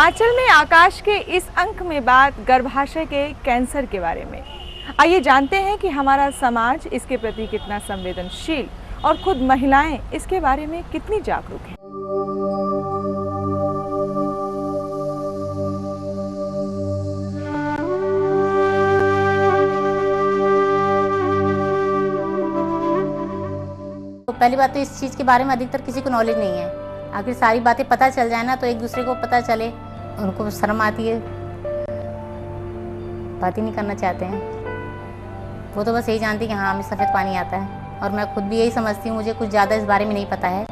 आंचल में आकाश के इस अंक में बात गर्भाशय के कैंसर के बारे में। आइए जानते हैं कि हमारा समाज इसके प्रति कितना संवेदनशील और खुद महिलाएं इसके बारे में कितनी जागरूक हैं। तो पहली बात तो इस चीज़ के बारे में अधिकतर किसी को नॉलेज नहीं है। आखिर सारी बातें पता चल जाए ना तो एक दूसरे को पता चले, उनको शर्म आती है, बात ही नहीं करना चाहते हैं। वो तो बस यही जानती है कि हाँ हमें सफ़ेद पानी आता है, और मैं खुद भी यही समझती हूँ, मुझे कुछ ज़्यादा इस बारे में नहीं पता है।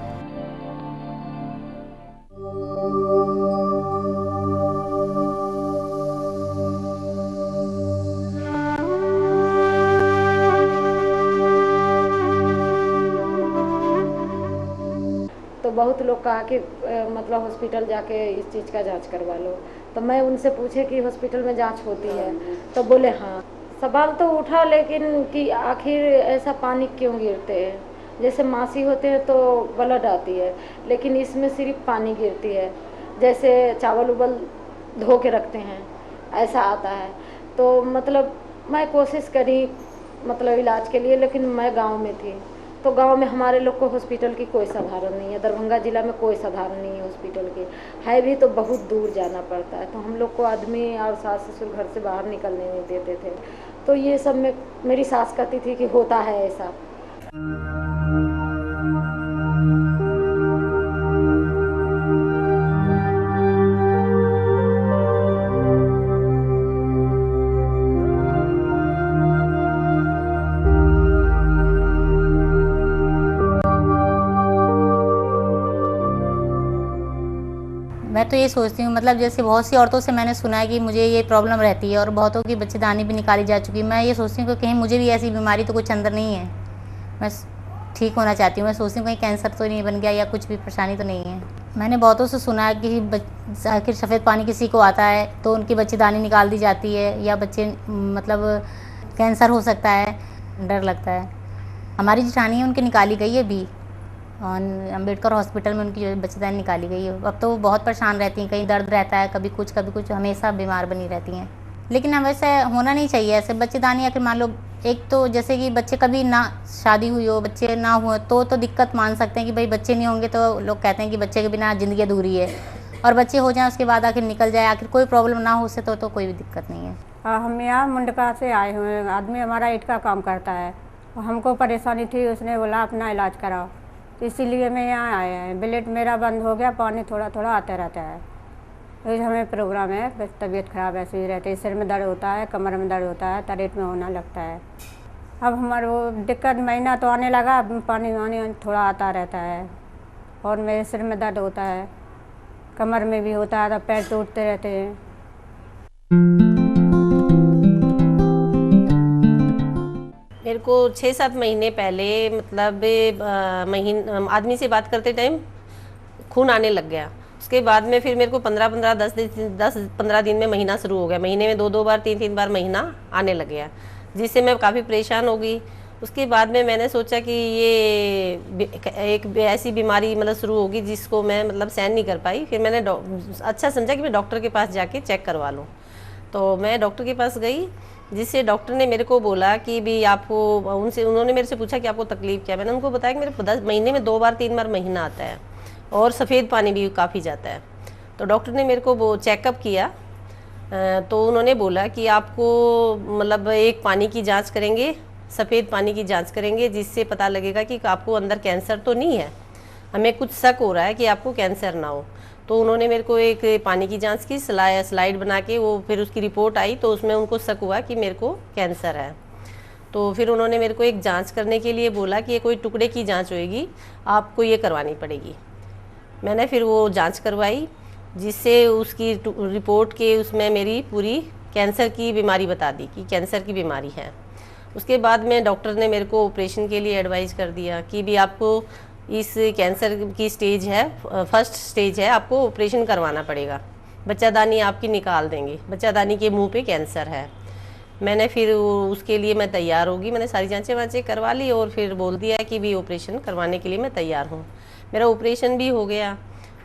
तो बहुत लोग कहा कि मतलब हॉस्पिटल जाके इस चीज़ का जांच करवा लो। तो मैं उनसे पूछे कि हॉस्पिटल में जांच होती है, तो बोले हाँ। सवाल तो उठा लेकिन कि आखिर ऐसा पानी क्यों गिरते हैं। जैसे मासी होते हैं तो ब्लड आती है, लेकिन इसमें सिर्फ पानी गिरती है। जैसे चावल उबल धो के रखते हैं ऐसा आता है। तो मतलब मैं कोशिश करी मतलब इलाज के लिए, लेकिन मैं गांव में थी तो गांव में हमारे लोग को हॉस्पिटल की कोई साधारण नहीं है। दरभंगा जिला में कोई साधारण नहीं है हॉस्पिटल की, है भी तो बहुत दूर जाना पड़ता है। तो हम लोग को आदमी और सास ससुर घर से बाहर निकलने नहीं देते थे। तो ये सब में मेरी सास कहती थी कि होता है ऐसा। मैं तो ये सोचती हूँ, मतलब जैसे बहुत सी औरतों से मैंने सुना है कि मुझे ये प्रॉब्लम रहती है और बहुतों की बच्चेदानी भी निकाली जा चुकी है। मैं ये सोचती हूँ कि कहीं मुझे भी ऐसी बीमारी तो कुछ अंदर नहीं है, मैं ठीक होना चाहती हूँ। मैं सोचती हूँ कहीं कैंसर तो नहीं बन गया या कुछ भी परेशानी तो नहीं है। मैंने बहुतों से सुना है कि आखिर सफ़ेद पानी किसी को आता है तो उनकी बच्चेदानी निकाल दी जाती है, या बच्चे मतलब कैंसर हो सकता है, डर लगता है। हमारी जेठानी है, उनकी निकाली गई है भी, और अम्बेडकर हॉस्पिटल में उनकी बच्चेदानी निकाली गई है। अब तो वो बहुत परेशान रहती हैं, कहीं दर्द रहता है, कभी कुछ हमेशा बीमार बनी रहती हैं। लेकिन अब वैसे होना नहीं चाहिए ऐसे बच्चेदानी। आखिर मान लो एक तो जैसे कि बच्चे कभी ना शादी हुई हो, बच्चे ना हुए तो दिक्कत मान सकते हैं कि भाई बच्चे नहीं होंगे तो लोग कहते हैं कि बच्चे के बिना ज़िंदगी अधूरी है, और बच्चे हो जाएँ उसके बाद आखिर निकल जाए, आखिर कोई प्रॉब्लम ना हो उससे तो कोई भी दिक्कत नहीं है। हम यहाँ मुंडका से आए हुए हैं। आदमी हमारा ईंट का काम करता है, हमको परेशानी थी, उसने बोला अपना इलाज कराओ, इसीलिए मैं यहाँ आया है। ब्लड मेरा बंद हो गया, पानी थोड़ा थोड़ा आता रहता है। ये हमें प्रोग्राम है, बस तबीयत ख़राब ऐसे ही रहती है। सिर में दर्द होता है, कमर में दर्द होता है, पेट में होना लगता है। अब हमारा वो दिक्कत महीना तो आने लगा, पानी वानी थोड़ा आता रहता है, और मेरे सिर में दर्द होता है, कमर में भी होता है, तो पैर टूटते रहते हैं। मेरे को 6-7 महीने पहले मतलब आदमी से बात करते टाइम खून आने लग गया। उसके बाद में फिर मेरे को 10-15 दिन में महीना शुरू हो गया। महीने में 2-2 बार 3-3 बार महीना आने लग गया, जिससे मैं काफ़ी परेशान हो गई। उसके बाद में मैंने सोचा कि ये एक ऐसी बीमारी मतलब शुरू होगी जिसको मैं मतलब सहन नहीं कर पाई। फिर मैंने अच्छा समझा कि मैं डॉक्टर के पास जाके चेक करवा लूँ। तो मैं डॉक्टर के पास गई, जिससे डॉक्टर ने मेरे को बोला कि भी आपको उन्होंने मेरे से पूछा कि आपको तकलीफ़ क्या है। मैंने उनको बताया कि मेरे 10 महीने में 2 बार 3 बार महीना आता है, और सफ़ेद पानी भी काफ़ी जाता है। तो डॉक्टर ने मेरे को वो चेकअप किया, तो उन्होंने बोला कि आपको मतलब एक पानी की जांच करेंगे, सफ़ेद पानी की जांच करेंगे, जिससे पता लगेगा कि आपको अंदर कैंसर तो नहीं है। हमें कुछ शक हो रहा है कि आपको कैंसर ना हो। तो उन्होंने मेरे को एक पानी की जांच की, स्लाइड बना के, वो फिर उसकी रिपोर्ट आई तो उसमें उनको शक हुआ कि मेरे को कैंसर है। तो फिर उन्होंने मेरे को एक जांच करने के लिए बोला कि ये कोई टुकड़े की जांच होएगी, आपको ये करवानी पड़ेगी। मैंने फिर वो जांच करवाई, जिससे उसकी रिपोर्ट के उसमें मेरी पूरी कैंसर की बीमारी बता दी कि कैंसर की बीमारी है। उसके बाद में डॉक्टर ने मेरे को ऑपरेशन के लिए एडवाइस कर दिया कि भी आपको इस कैंसर की स्टेज है, फर्स्ट स्टेज है, आपको ऑपरेशन करवाना पड़ेगा, बच्चादानी आपकी निकाल देंगे, बच्चादानी के मुंह पे कैंसर है। मैंने फिर उसके लिए मैं तैयार होगी, मैंने सारी जांचें वांचें करवा ली और फिर बोल दिया कि भी ऑपरेशन करवाने के लिए मैं तैयार हूँ। मेरा ऑपरेशन भी हो गया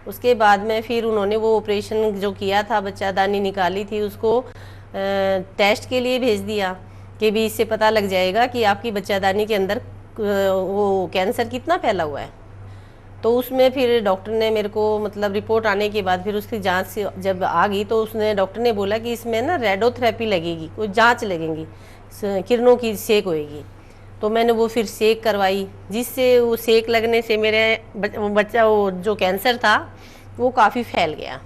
उसके बाद में फिर उन्होंने वो ऑपरेशन जो किया था, बच्चादानी निकाली थी, उसको टेस्ट के लिए भेज दिया कि भी इससे पता लग जाएगा कि आपकी बच्चादानी के अंदर वो कैंसर कितना फैला हुआ है। तो उसमें फिर डॉक्टर ने मेरे को मतलब रिपोर्ट आने के बाद फिर उसकी जांच से जब आ गई तो उसने डॉक्टर ने बोला कि इसमें ना रेडियोथेरेपी लगेगी, कोई जांच लगेंगी, किरणों की सेक होएगी। तो मैंने वो फिर सेक करवाई, जिससे वो सेक लगने से मेरे बच्चा वो जो कैंसर था वो काफ़ी फैल गया।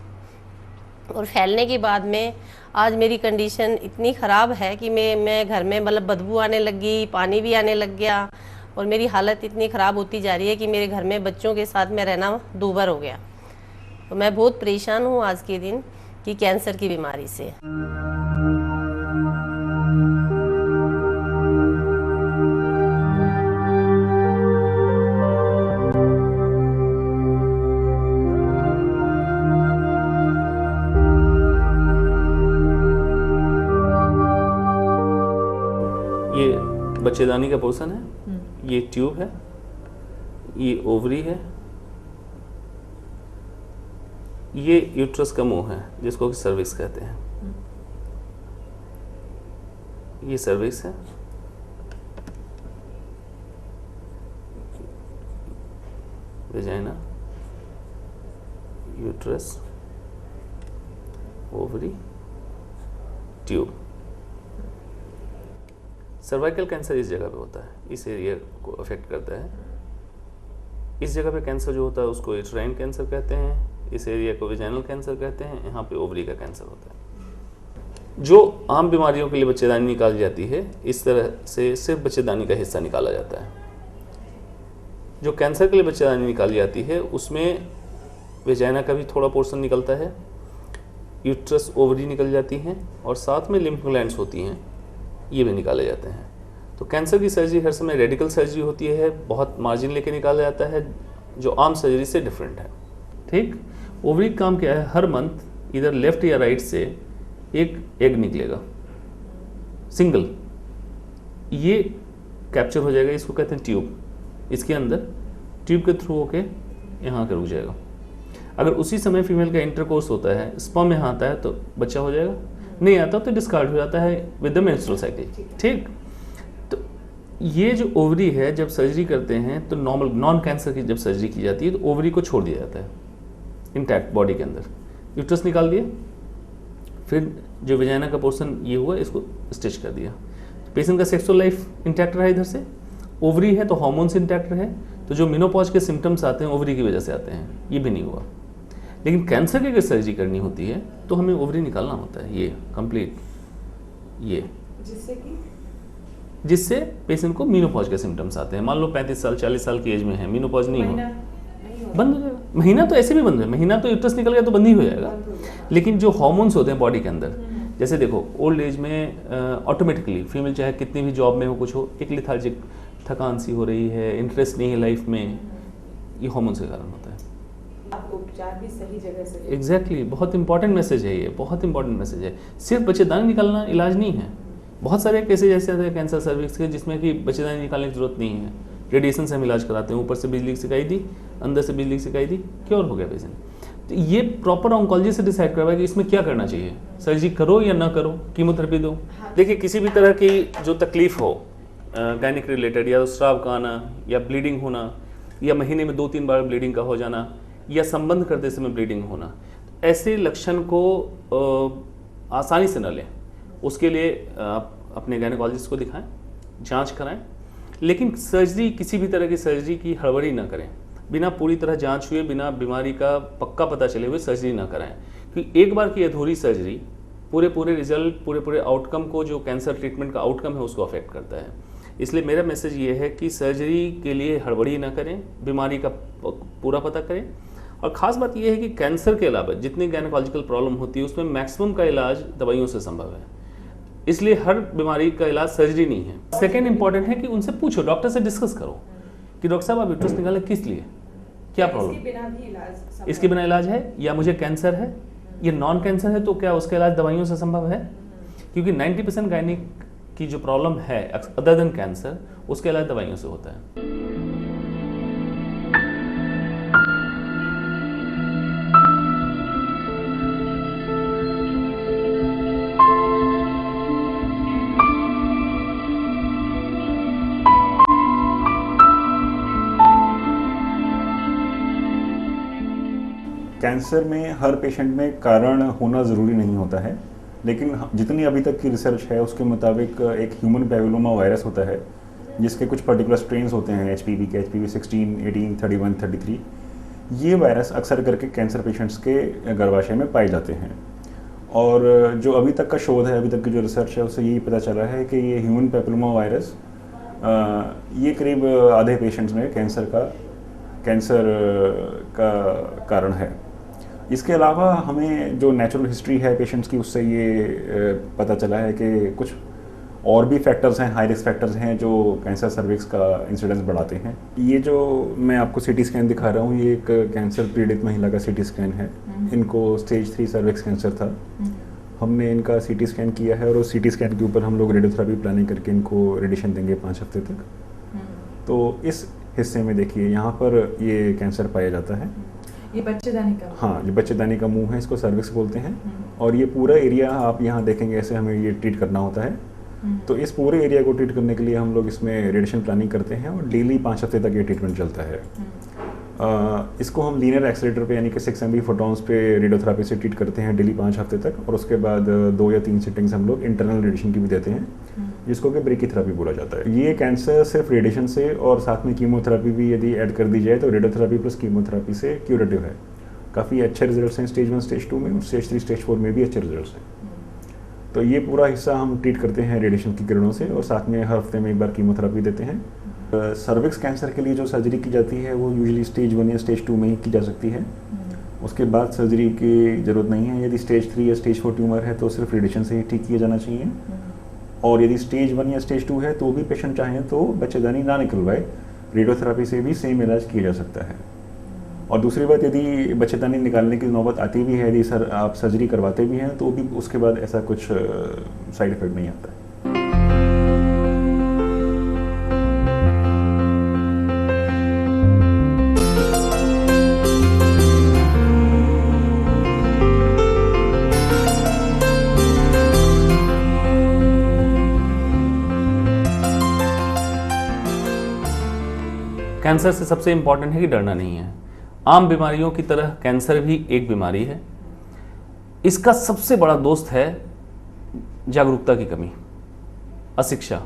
और फैलने के बाद में आज मेरी कंडीशन इतनी ख़राब है कि मैं घर में मतलब बदबू आने लगी, पानी भी आने लग गया, और मेरी हालत इतनी ख़राब होती जा रही है कि मेरे घर में बच्चों के साथ में रहना दूभर हो गया। तो मैं बहुत परेशान हूँ आज के दिन कि कैंसर की बीमारी से। ये बच्चेदानी का पोर्शन है, ये ट्यूब है, ये ओवरी है, ये यूट्रस का मुंह है जिसको कि सर्विक्स कहते हैं, ये सर्विक्स है, vagina, uterus, ovary, tube. Cervical cancer इस जगह पे होता है, इस एरिया को अफेक्ट करता है। इस जगह पे कैंसर जो होता है उसको यूट्राइन कैंसर कहते हैं, इस एरिया को वेजाइनल कैंसर कहते हैं, यहाँ पे ओवरी का कैंसर होता है। जो आम बीमारियों के लिए बच्चेदानी निकाली जाती है, इस तरह से सिर्फ बच्चेदानी का हिस्सा निकाला जाता है। जो कैंसर के लिए बच्चेदानी निकाली जाती है उसमें वेजाइना का भी थोड़ा पोर्शन निकलता है, यूट्रस, ओवरी निकल जाती हैं, और साथ में लिम्फ ग्लैंड्स होती हैं, ये भी निकाले जाते हैं। तो कैंसर की सर्जरी हर समय रेडिकल सर्जरी होती है, बहुत मार्जिन लेके निकाला जाता है, जो आम सर्जरी से डिफरेंट है। ठीक, ओवरी का काम क्या है, हर मंथ इधर लेफ्ट या राइट से एक एग निकलेगा, सिंगल, ये कैप्चर हो जाएगा, इसको कहते हैं ट्यूब। इसके अंदर ट्यूब के थ्रू होके यहाँ के रुक जाएगा। अगर उसी समय फीमेल का इंटरकोर्स होता है, स्पर्म यहाँ आता है तो बच्चा हो जाएगा, नहीं आता तो डिस्कार्ड हो जाता है विद द मेंस्ट्रुअल साइकिल। ठीक, तो ये जो ओवरी है जब सर्जरी करते हैं तो नॉर्मल नॉन कैंसर की जब सर्जरी की जाती है तो ओवरी को छोड़ दिया जाता है इंटैक्ट बॉडी के अंदर, यूट्रस निकाल दिया, फिर जो वेजाइना का पोर्शन ये हुआ इसको स्टिच कर दिया। तो पेशेंट का सेक्सुअल लाइफ इंटैक्ट रहा इधर से, ओवरी है तो हार्मोन्स इंटैक्ट रहे, तो जो मेनोपॉज के सिम्टम्स आते हैं ओवरी की वजह से आते हैं, ये भी नहीं हुआ। लेकिन कैंसर की अगर सर्जरी करनी होती है तो हमें ओवरी निकालना होता है, ये कंप्लीट, ये जिससे पेशेंट को मेनोपॉज के सिम्टम्स आते हैं। मान लो 35 साल 40 साल की एज में है, मेनोपॉज नहीं हो, बंद हो जाएगा। महीना तो ऐसे भी बंद है, महीना तो यूट्रस निकल गया तो बंद ही हो जाएगा। लेकिन जो हार्मोन्स होते हैं बॉडी के अंदर, जैसे देखो ओल्ड एज में ऑटोमेटिकली फीमेल चाहे कितनी भी जॉब में हो, कुछ हो, एक लिथार्जिक, थकान सी हो रही है, इंटरेस्ट नहीं है लाइफ में, ये हार्मोन्स के कारण होता है। उपचार भी सही जगह से। एग्जैक्टली, बहुत इंपॉर्टेंट मैसेज है ये, बहुत इंपॉर्टेंट मैसेज है। सिर्फ बच्चेदानी निकालना इलाज नहीं है। बहुत सारे केसेज ऐसे आते हैं कैंसर सर्विक्स के जिसमें कि बच्चेदानी निकालने की जरूरत नहीं है, रेडिएशन से हम इलाज कराते हैं, ऊपर से बिजली की सिकाई दी, अंदर से बिजली की सिकाई दी, क्योर हो गया पेशेंट। तो ये प्रॉपर ऑन्कोलॉजी से डिसाइड करवाए कि इसमें क्या करना चाहिए, सर्जरी करो या ना करो, कीमोथेरेपी दो। देखिए, किसी भी तरह की जो तकलीफ हो गायनिक रिलेटेड, या स्राव का आना, या ब्लीडिंग होना, या महीने में 2-3 बार ब्लीडिंग का हो जाना, या संबंध करते समय ब्लीडिंग होना, ऐसे लक्षण को आसानी से न लें। उसके लिए आप अपने गायनेकोलॉजिस्ट को दिखाएं, जांच कराएं, लेकिन सर्जरी, किसी भी तरह की सर्जरी की हड़बड़ी ना करें। बिना पूरी तरह जांच हुए, बिना बीमारी का पक्का पता चले हुए सर्जरी ना कराएं, क्योंकि एक बार की अधूरी सर्जरी पूरे रिजल्ट, पूरे आउटकम को, जो कैंसर ट्रीटमेंट का आउटकम है उसको अफेक्ट करता है। इसलिए मेरा मैसेज ये है कि सर्जरी के लिए हड़बड़ी ना करें, बीमारी का पूरा पता करें। और ख़ास बात यह है कि कैंसर के अलावा जितनी गायनेकोलॉजिकल प्रॉब्लम होती है उसमें मैक्सिमम का इलाज दवाइयों से संभव है, इसलिए हर बीमारी का इलाज सर्जरी नहीं है। सेकेंड इंपॉर्टेंट है कि उनसे पूछो, डॉक्टर से डिस्कस करो कि डॉक्टर साहब आप यूट्रस निकाले किस लिए, क्या प्रॉब्लम, इसके बिना इलाज है, या मुझे कैंसर है, ये नॉन कैंसर है तो क्या उसका इलाज दवाइयों से संभव है। क्योंकि 90% गायनिक की जो प्रॉब्लम है अदर देन कैंसर, उसका इलाज दवाइयों से होता है। कैंसर में हर पेशेंट में कारण होना ज़रूरी नहीं होता है, लेकिन जितनी अभी तक की रिसर्च है उसके मुताबिक एक ह्यूमन पैपिलोमा वायरस होता है जिसके कुछ पर्टिकुलर स्ट्रेन्स होते हैं HPV के, HPV 16, 18, 31, 33। ये वायरस अक्सर करके कैंसर पेशेंट्स के गर्भाशय में पाए जाते हैं। और जो अभी तक का शोध है, अभी तक की जो रिसर्च है, उससे यही पता चला है कि ये ह्यूमन पैपिलोमा वायरस ये करीब आधे पेशेंट्स में कैंसर का कारण है। इसके अलावा हमें जो नेचुरल हिस्ट्री है पेशेंट्स की, उससे ये पता चला है कि कुछ और भी फैक्टर्स हैं, हाई रिस्क फैक्टर्स हैं जो कैंसर सर्विक्स का इंसिडेंस बढ़ाते हैं। ये जो मैं आपको CT स्कैन दिखा रहा हूँ, ये एक कैंसर पीड़ित महिला का CT स्कैन है। इनको स्टेज 3 सर्विक्स कैंसर था। हमने इनका CT स्कैन किया है और उस CT स्कैन के ऊपर हम लोग रेडियोथेरेपी प्लानिंग करके इनको रेडिएशन देंगे 5 हफ्ते तक। तो इस हिस्से में देखिए, यहाँ पर ये कैंसर पाया जाता है। ये बच्चेदानी का, हाँ, ये बच्चेदानी का मुंह है, इसको सर्विक्स बोलते हैं। और ये पूरा एरिया आप यहाँ देखेंगे, ऐसे हमें ये ट्रीट करना होता है। तो इस पूरे एरिया को ट्रीट करने के लिए हम लोग इसमें रेडिएशन प्लानिंग करते हैं और डेली 5 हफ्ते तक ये ट्रीटमेंट चलता है। इसको हम लीनियर एक्सेलेरेटर पे यानी कि 6 MV फोटॉन्स पे रेडियोथेरेपी से ट्रीट करते हैं डेली 5 हफ्ते तक। और उसके बाद 2 या 3 सिटिंग्स हम लोग इंटरनल रेडिएशन की भी देते हैं, जिसको कि ब्रेकीथेरेपी बोला जाता है। ये कैंसर सिर्फ रेडिएशन से और साथ में कीमोथेरेपी भी यदि ऐड कर दी जाए तो रेडियोथेरेपी प्लस कीमोथेरेपी से क्यूरेटिव है। काफ़ी अच्छे रिजल्ट्स हैं स्टेज 1, स्टेज 2 में, और स्टेज 3, स्टेज 4 में भी अच्छे रिजल्ट्स हैं। तो ये पूरा हिस्सा हम ट्रीट करते हैं रेडिएशन की किरणों से, और साथ में हर हफ्ते में एक बार कीमोथेरेपी देते हैं। सर्विक्स कैंसर के लिए जो सर्जरी की जाती है वो यूजुअली स्टेज 1 या स्टेज 2 में ही की जा सकती है। उसके बाद सर्जरी की ज़रूरत नहीं है। यदि स्टेज 3 या स्टेज 4 ट्यूमर है तो सिर्फ रेडिएशन से ही ठीक किया जाना चाहिए। और यदि स्टेज 1 या स्टेज 2 है तो भी पेशेंट चाहें तो बच्चेदानी ना निकलवाए, रेडियोथेरेपी से भी सेम इलाज किया जा सकता है। और दूसरी बात, यदि बच्चेदानी निकालने की नौबत आती भी है, यदि आप सर्जरी करवाते भी हैं, तो भी उसके बाद ऐसा कुछ साइड इफेक्ट नहीं आता है। कैंसर से सबसे इम्पॉर्टेंट है कि डरना नहीं है। आम बीमारियों की तरह कैंसर भी एक बीमारी है। इसका सबसे बड़ा दोस्त है जागरूकता की कमी, अशिक्षा।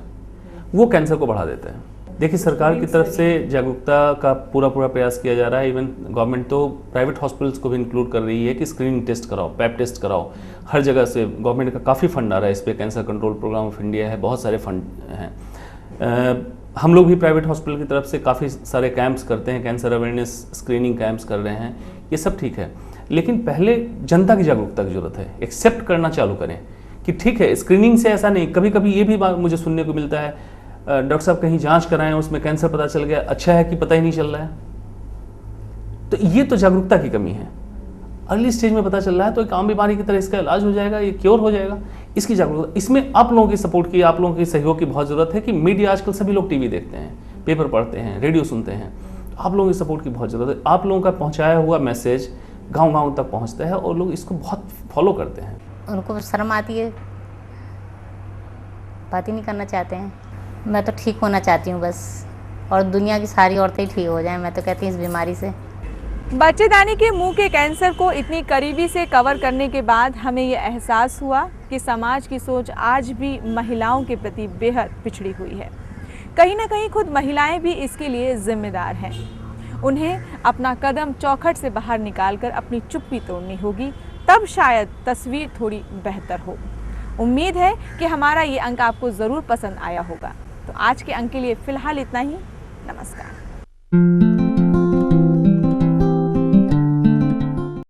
वो कैंसर को बढ़ा देता है। देखिए, सरकार की तरफ से जागरूकता का पूरा प्रयास किया जा रहा है। इवन गवर्नमेंट तो प्राइवेट हॉस्पिटल्स को भी इंक्लूड कर रही है कि स्क्रीनिंग टेस्ट कराओ, पैप टेस्ट कराओ। हर जगह से गवर्नमेंट का काफ़ी फंड आ रहा है इस पर। Cancer control programme of India है, बहुत सारे फंड हैं। हम लोग भी प्राइवेट हॉस्पिटल की तरफ से काफ़ी सारे कैंप्स करते हैं, कैंसर अवेयरनेस स्क्रीनिंग कैंप्स कर रहे हैं। ये सब ठीक है, लेकिन पहले जनता की जागरूकता की जरूरत है। एक्सेप्ट करना चालू करें कि ठीक है, स्क्रीनिंग से ऐसा नहीं। कभी कभी ये भी बात मुझे सुनने को मिलता है, डॉक्टर साहब कहीं जांच कराएं, उसमें कैंसर पता चल गया, अच्छा है कि पता ही नहीं चल रहा है। तो ये तो जागरूकता की कमी है। अर्ली स्टेज में पता चल रहा है तो एक आम बीमारी की तरह इसका इलाज हो जाएगा, ये क्योर हो जाएगा। इसकी जागरूकता, इसमें आप लोगों की सपोर्ट की, आप लोगों के सहयोग की बहुत ज़रूरत है। कि मीडिया, आजकल सभी लोग टीवी देखते हैं, पेपर पढ़ते हैं, रेडियो सुनते हैं, तो आप लोगों की सपोर्ट की बहुत ज़रूरत है। आप लोगों का पहुँचाया हुआ मैसेज गाँव तक पहुँचता है और लोग इसको बहुत फॉलो करते हैं। उनको शर्म आती है, बात ही नहीं करना चाहते हैं। मैं तो ठीक होना चाहती हूँ बस, और दुनिया की सारी औरतें ठीक हो जाएं। मैं तो कहती हूँ इस बीमारी से। बच्चेदानी के मुंह के कैंसर को इतनी करीबी से कवर करने के बाद हमें ये एहसास हुआ कि समाज की सोच आज भी महिलाओं के प्रति बेहद पिछड़ी हुई है। कहीं ना कहीं खुद महिलाएं भी इसके लिए जिम्मेदार हैं। उन्हें अपना कदम चौखट से बाहर निकालकर अपनी चुप्पी तोड़नी होगी, तब शायद तस्वीर थोड़ी बेहतर हो। उम्मीद है कि हमारा ये अंक आपको ज़रूर पसंद आया होगा। तो आज के अंक के लिए फ़िलहाल इतना ही। नमस्कार।